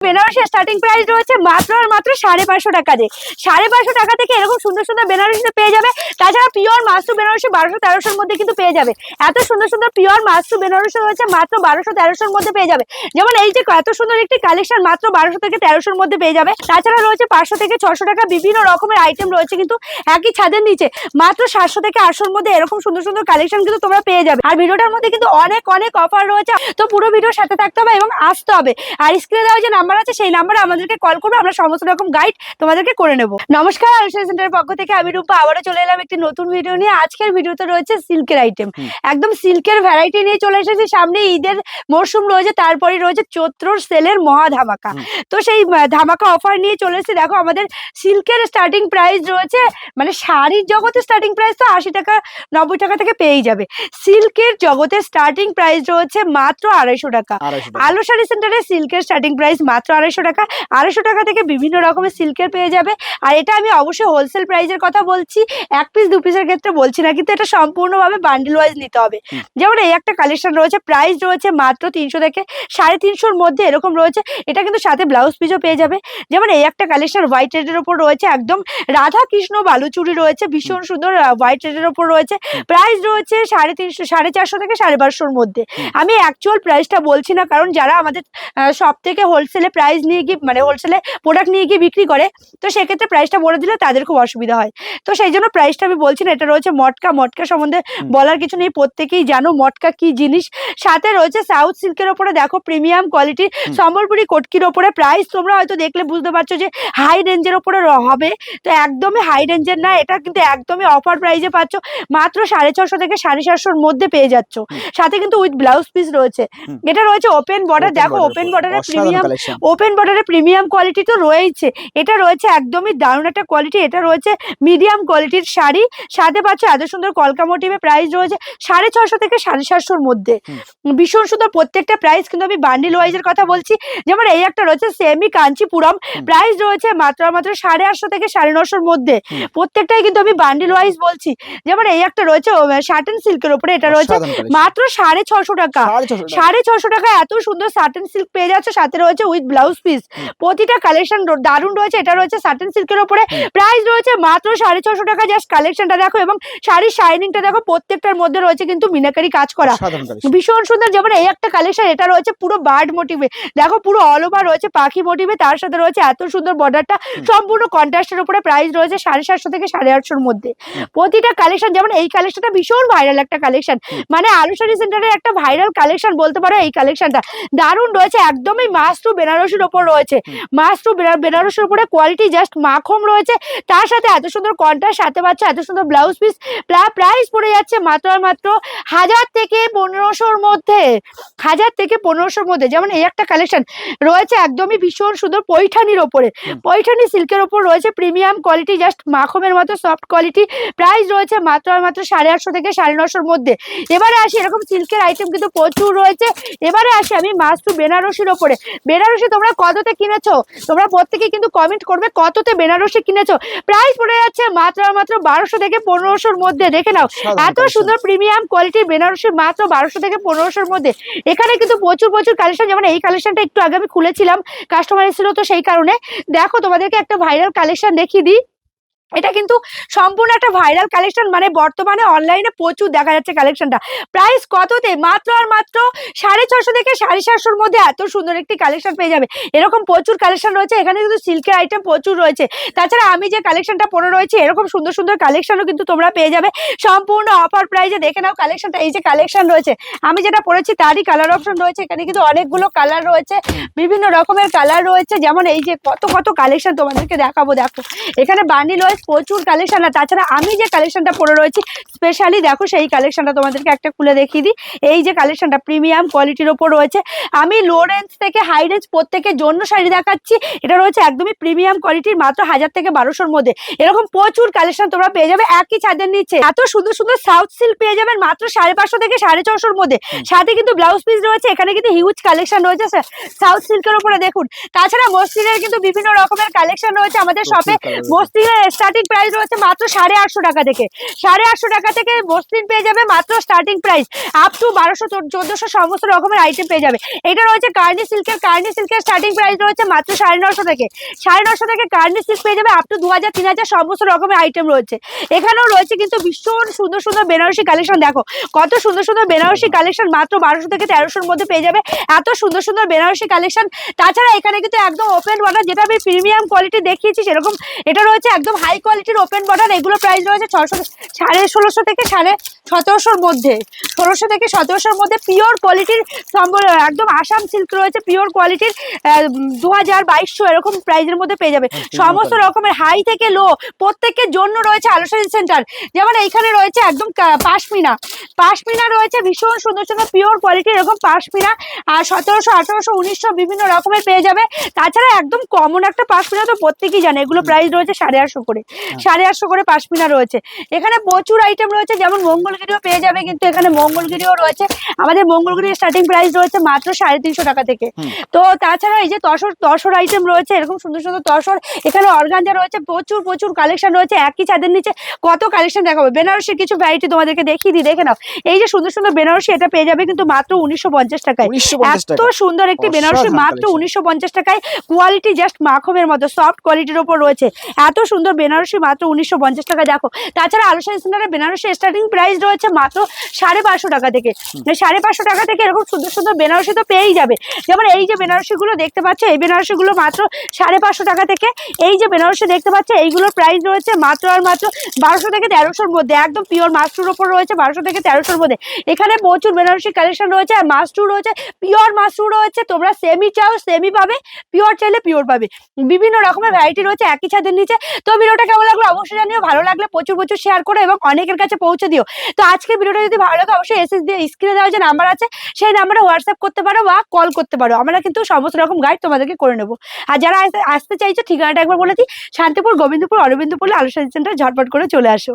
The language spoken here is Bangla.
বেনারসি স্টার্টিং প্রাইস রয়েছে মাত্র আর মাত্র 550 টাকা দিয়ে। 550 টাকা থেকে এরকম সুন্দর সুন্দর বেনারসি পেয়ে যাবে। তাছাড়া পিওর মাসরু বেনারসি 1200-1300 মধ্যে কিন্তু পেয়ে যাবে। এত সুন্দর সুন্দর পিওর মাসরু বেনারসি রয়েছে মাত্র 1200-1300 মধ্যে পেয়ে যাবে। যেমন এই যে এত সুন্দর একটি কালেকশন মাত্র 1200 থেকে 1300 মধ্যে পেয়ে যাবে। তাছাড়া রয়েছে 500 থেকে 600 টাকা বিভিন্ন রকমের আইটেম রয়েছে কিন্তু একই ছাদের নিচে মাত্র 700 থেকে 800 মধ্যে এরকম সুন্দর সুন্দর কালেকশন কিন্তু তোমরা পেয়ে যাবে। আর ভিডিওটার মধ্যে কিন্তু অনেক অনেক অফার রয়েছে, তো পুরো ভিডিওর সাথে থাকতে হবে এবং আসতে হবে। আর স্ক্রিনে দেওয়া যে নাম্বার আছে সেই নাম্বারে আমাদেরকে কল করবে, আমরা সমস্ত রকম গাইড তোমাদেরকে করে নেব। নমস্কার, আলুশাড়ি সেন্টারের পক্ষ থেকে আমি রূপা আবারও চলে এলাম একটি নতুন ভিডিও নিয়ে। আজকের ভিডিওতে রয়েছে সিল্কের আইটেম, একদম সিল্কের ভ্যারাইটি নিয়ে চলে এসেছি। সামনে ঈদের মরশুম রয়েছে, তারপরে রয়েছে চৈত্রর সেলের মহা ধামাকা। তো সেই ধামাকা অফার নিয়ে চলে এসেছি। দেখো আমাদের সিল্কের স্টার্টিং প্রাইস রয়েছে, মানে শাড়ির জগতে স্টার্টিং প্রাইস তো 80 টাকা 90 টাকা থেকে পেয়েই যাবে। সিল্কের জগতে স্টার্টিং প্রাইস রয়েছে মাত্র 250 টাকা। আলুশাড়ি সেন্টারে সিল্কের স্টার্টিং প্রাইস মাত্র 250 টাকা। 250 টাকা থেকে বিভিন্ন রকমের সিল্কের পেয়ে যাবে। আর এটা আমি অবশ্যই হোলসেল প্রাইসের কথা বলছি, এক পিস দু পিসের ক্ষেত্রে বলছি না, কিন্তু এটা সম্পূর্ণভাবে বান্ডেল ওয়াইজ নিতে হবে। যেমন এই একটা কালেকশন রয়েছে, প্রাইস রয়েছে মাত্র 300 থেকে 350 মধ্যে এরকম রয়েছে। এটা কিন্তু সাথে ব্লাউজ পিসও পেয়ে যাবে। যেমন এই একটা কালেকশন হোয়াইট রেডের ওপর রয়েছে, একদম রাধা কৃষ্ণ বালুচুরি রয়েছে, ভীষণ সুন্দর হোয়াইট রেডের ওপর রয়েছে। প্রাইস রয়েছে 350 450 থেকে 550 মধ্যে। আমি অ্যাকচুয়াল প্রাইসটা বলছি না, কারণ যারা আমাদের সব থেকে হোলসেলে প্রাইস নিয়ে গিয়ে মানে হোলসেলে প্রোডাক্ট নিয়ে গিয়ে বিক্রি করে, তো সেক্ষেত্রে প্রাইসটা বলে দিলে তাদের খুব অসুবিধা হয়। তো সেই জন্য প্রাইসটা আমি বলছি না। এটা রয়েছে মটকা। মটকা সম্বন্ধে বলার কিছু নেই, প্রত্যেকেই জানো মটকা কি জিনিস। সাথে রয়েছে সাউথ সিল্কের ওপরে দেখো প্রিমিয়াম কোয়ালিটি সম্বলপুরি কটকির ওপরে। প্রাইস তোমরা হয়তো দেখলে বুঝতে পারছো যে হাই রেঞ্জের ওপরে হবে, তো একদমই হাই রেঞ্জের না, এটা কিন্তু একদমই অফার প্রাইসে পাচ্ছ। মাত্র 650 থেকে 750 মধ্যে পেয়ে যাচ্ছ। সাথে কিন্তু উইথ ব্লাউজ পিস রয়েছে। এটা রয়েছে ওপেন বর্ডার। দেখো ওপেন বর্ডারের প্রিমিয়াম কোয়ালিটি তো রয়েছে। এটা রয়েছে একদমই দারুণ একটা কোয়ালিটি। এটা রয়েছে মিডিয়াম কোয়ালিটির শাড়ি, সাথে পাচ্ছ এত সুন্দর কলকা মোটিভে। প্রাইস রয়েছে 650 থেকে 750 মধ্যে। ভীষণ সুন্দর প্রত্যেকটা প্রাইস, কিন্তু আমি বান্ডিল ওয়াইজের কথা বলছি। যেমন এই একটা রয়েছে সেমি কাঞ্চিপুরম, প্রাইস রয়েছে মাত্র 850 থেকে 950 মধ্যে। প্রত্যেকটাই কিন্তু আমি বান্ডিল ওয়াইজ বলছি। যেমন এই একটা রয়েছে সাটেন সিল্কের উপরে, এটা রয়েছে মাত্র 650 টাকা। 650 টাকা এত সুন্দর সাটেন সিল্ক পেয়ে যাচ্ছে, সাথে রয়েছে উইথ ব্লাউজ পিস। প্রতিটা কালেকশন দারুণ রয়েছে। এটা রয়েছে সাটেন সিল্কের উপরে, প্রাইস রয়েছে মাত্র 650 টাকা। জাস্ট কালেকশনটা দেখো এবং শাড়ির শাইনিংটা দেখো, প্রত্যেকটার মধ্যে রয়েছে কিন্তু মিনাকারি কাজ করা, ভীষণ সুন্দর। যেমন এই একটা কালেকশন, এটা রয়েছে পুরো বার্ড মোটিভে। দেখো পুরো অল ওভার রয়েছে পাখি মোটিভে, তার সাথে রয়েছে এত সুন্দর বর্ডারটা সম্পূর্ণ কন্ট্রাস্টের উপরে। প্রাইস রয়েছে 750 থেকে 850 মধ্যে প্রতিটা কালেকশন। যেমন এই কালেকশনটা ভীষণ ভাইরাল একটা কালেকশন, মানে আলুশাড়ি সেন্টারের একটা ভাইরাল কালেকশন বলতে পারো। এই কালেকশনটা দারুণ রয়েছে, একদমই মাসরু বেনারসির ওপর রয়েছে। মাসরু বেনারসির উপরে কোয়ালিটি জাস্ট মাখম রয়েছে, তার সাথে এত সুন্দর কন্ট্রাস্ট, সাথে পাচ্ছে এত সুন্দর ব্লাউজ পিস। প্রাইস পড়ে যাচ্ছে মাত্র আর মাত্র 1000 থেকে 1500 মধ্যে। 1000 থেকে 1500 মধ্যে। যেমন এই একটা কালেকশন রয়েছে একদমই ভীষণ সুন্দর পৈঠানির ওপরে, পৈঠানি সিল্কের ওপর রয়েছে প্রিমিয়াম কোয়ালিটি, জাস্ট মাখমের মতো সফট কোয়ালিটি। প্রাইস রয়েছে মাত্র আর মাত্র 850 থেকে 950 মধ্যে। এবারে আসি, এরকম সিল্কের আইটেম কিন্তু প্রচুর রয়েছে। এবারে আসি আমি মাসরু বেনারসির ওপরে। বেনারসি তোমরা কততে কিনেছো, তোমরা প্রত্যেকে কিন্তু কমেন্ট করবে কততে বেনারসি কিনেছো। প্রাইস পড়ে যাচ্ছে মাত্র আর মাত্র 1200 থেকে 1500 মধ্যে। দেখে নাও এত সুন্দর প্রিমিয়াম কোয়ালিটির বেনারসি মাত্র 1200 থেকে 1500 মধ্যে। এখানে কিন্তু প্রচুর কালেকশন। যেমন এই কালেকশনটা একটু আগে আমি খুলেছিলাম, কাস্টমার এসেছিল, তো সেই কারণে দেখো তোমাদেরকে একটা ভাইরাল কালেকশন দেখিয়ে দিই। এটা কিন্তু সম্পূর্ণ একটা ভাইরাল কালেকশন, মানে বর্তমানে অনলাইনে প্রচুর দেখা যাচ্ছে কালেকশনটা। প্রাইস কততে, মাত্র আর মাত্র 650 থেকে 750 মধ্যে এত সুন্দর একটি কালেকশন পেয়ে যাবে। এরকম প্রচুর কালেকশন রয়েছে। এখানে কিন্তু সিল্কের আইটেম প্রচুর রয়েছে। তাছাড়া আমি যে কালেকশনটা পরে রয়েছে, এরকম সুন্দর সুন্দর কালেকশনও কিন্তু তোমরা পেয়ে যাবে সম্পূর্ণ অফার প্রাইসে। দেখে নাও কালেকশনটা। এই যে কালেকশন রয়েছে, আমি যেটা পরেছি তারই কালার অপশন রয়েছে। এখানে কিন্তু অনেকগুলো কালার রয়েছে, বিভিন্ন রকমের কালার রয়েছে। যেমন এই যে কত কালেকশন তোমাদেরকে দেখাবো। দেখো এখানে বান্ডিল ওয়াইজ প্রচুর কালেকশন। আর তাছাড়া আমি যে কালেকশনটা পরে রয়েছি স্পেশালি দেখো সেই কালেকশনটা তোমাদেরকে একটা খুলে দেখিয়ে দিই। এই যে কালেকশনটা প্রিমিয়াম কোয়ালিটির ওপর রয়েছে। আমি লো রেঞ্জ থেকে হাই রেঞ্জ প্রত্যেকের জন্য শাড়ি দেখাচ্ছি। এটা রয়েছে একদমই প্রিমিয়াম কোয়ালিটির, মাত্র 1000 থেকে 1200 মধ্যে। এরকম প্রচুর কালেকশন তোমরা পেয়ে যাবে একই ছাদের নিচে। এত সুন্দর সুন্দর সাউথ সিল্ক পেয়ে যাবেন মাত্র 550 থেকে 450 মধ্যে। সাথে কিন্তু ব্লাউজ পিস রয়েছে। এখানে কিন্তু হিউজ কালেকশন রয়েছে সাউথ সিল্কের উপরে। দেখুন তাছাড়া মসলিনের কিন্তু বিভিন্ন রকমের কালেকশন রয়েছে আমাদের শপে। মসলিনের স্টার্টিং প্রাইস রয়েছে মাত্র 850 টাকা থেকে। 850 টাকা থেকে মসলিন পেয়ে যাবে মাত্র স্টার্টিং প্রাইস আপ টু 1200-1400 সমস্ত রকমের আইটেম পেয়ে যাবে। এটা রয়েছে কার্নি সিল্কের স্টার্টিং প্রাইস রয়েছে মাত্র 950 থেকে। 950 থেকে কার্নি সিল্ক পেয়ে যাবে আপ টু 2000-3000 সমস্ত রকমের আইটেম রয়েছে। এখানেও রয়েছে কিন্তু ভীষণ সুন্দর সুন্দর বেনারসি কালেকশন। দেখো কত সুন্দর সুন্দর বেনারসি কালেকশন মাত্র 1200 থেকে 1300-র মধ্যে পেয়ে যাবে। এত সুন্দর সুন্দর বেনারসি কালেকশন। তাছাড়া এখানে কিন্তু একদম ওপেন বর্ডার, যেটা আমি প্রিমিয়াম কোয়ালিটি দেখিয়েছি সেরকম এটা রয়েছে একদম হাই কোয়ালিটির ওপেন বর্ডার। এগুলো প্রাইস রয়েছে 1650 থেকে 1750-র মধ্যে। 1600 থেকে 1700-র মধ্যে পিওর কোয়ালিটির একদম আসাম সিল্ক রয়েছে পিওর কোয়ালিটির 2000-2200 এরকম প্রাইসের মধ্যে পেয়ে যাবে। সমস্ত রকমের হাই থেকে লো প্রত্যেকের জন্য রয়েছে আলোচনা সেন্টার। যেমন এইখানে রয়েছে একদম পাশমিনা রয়েছে ভীষণ সুন্দর সুন্দর পিওর কোয়ালিটির এরকম পাশমিনা, আর 1700, 1800, 1900 বিভিন্ন রকমের পেয়ে যাবে। তাছাড়া একদম কমন একটা পাশমিনা তো প্রত্যেকেই জানে, এগুলো প্রাইস রয়েছে 850 করে। 850 করে পাশমিনা রয়েছে। এখানে প্রচুর আইটেম রয়েছে, যেমন মঙ্গলগিরিও পেয়ে যাবে, কিন্তু এখানে মঙ্গলগিরিও রয়েছে। আমাদের মঙ্গলগিরির স্টার্টিং প্রাইস রয়েছে মাত্র 350 টাকা থেকে। তো তাছাড়া এই যে তসর আইটেম রয়েছে এরকম সুন্দর সুন্দর তসর। এখানে অর্গানজা রয়েছে, প্রচুর প্রচুর কালেকশন রয়েছে। একই ছাদের নিচে কত কালেকশন দেখাবো। বেনারসির কিছু ভ্যারাইটি তোমাদেরকে দেখিয়ে দিই, দেখে নাও। এই যে সুন্দর সুন্দর বেনারসি, এটা পেয়ে যাবে কিন্তু মাত্র 1950 টাকায়। এত সুন্দর একটি বেনারসি মাত্র 1950 টাকায়। কোয়ালিটি জাস্ট মাখনের মতো সফট কোয়ালিটির ওপর রয়েছে। এত সুন্দর বেনারসি মাত্র 1950 টাকা। দেখো তাছাড়া আলোচনা সেন্টারে বেনারসি স্টার্টিং প্রাইস রয়েছে মাত্র 550 টাকা থেকে। 550 টাকা থেকে এরকম সুন্দর সুন্দর বেনারসি তো পেয়েই যাবে। যেমন এই যে বেনারসি গুলো দেখতে পাচ্ছ, এই বেনারসি গুলো মাত্র 550 টাকা থেকে। এই যে বেনারসি দেখতে পাচ্ছ, এইগুলোর প্রাইস রয়েছে মাত্র আর মাত্র 1200 থেকে 1300-র মধ্যে। একদম পিওর মাস্টুর ওপর রয়েছে 1200 থেকে 1300-র মধ্যে। এখানে প্রচুর বেনারসি কালেকশন রয়েছে, আর মাস্টু রয়েছে, পিওর মাস্টু রয়েছে। তোমরা সেমি চাও সেমি পাবে, পিওর চাইলে পিওর পাবে। বিভিন্ন রকমের ভ্যারাইটি রয়েছে একই ছাদের নিচে। তো ভিডিওটা কেমন লাগলো অবশ্যই জানিও। ভালো লাগলে প্রচুর প্রচুর শেয়ার করো এবং অনেকের কাছে পৌঁছে দিও। তো আজকে ভিডিওটা যদি ভালো লাগে অবশ্যই এসএস দিয়ে স্ক্রিনে দেওয়া যে নাম্বার আছে সেই নাম্বারে হোয়াটসঅ্যাপ করতে পারো বা কল করতে পারো। আমরা কিন্তু সমস্ত রকম গাইড তোমাদেরকে করে নেবো। আর যারা আসতে চাইছো ঠিকানাটা একবার বলেছি, শান্তিপুর, গোবিন্দপুর, অরবিন্দপুর আলোচনা সেন্টার ঝটপট করে চলে আসো।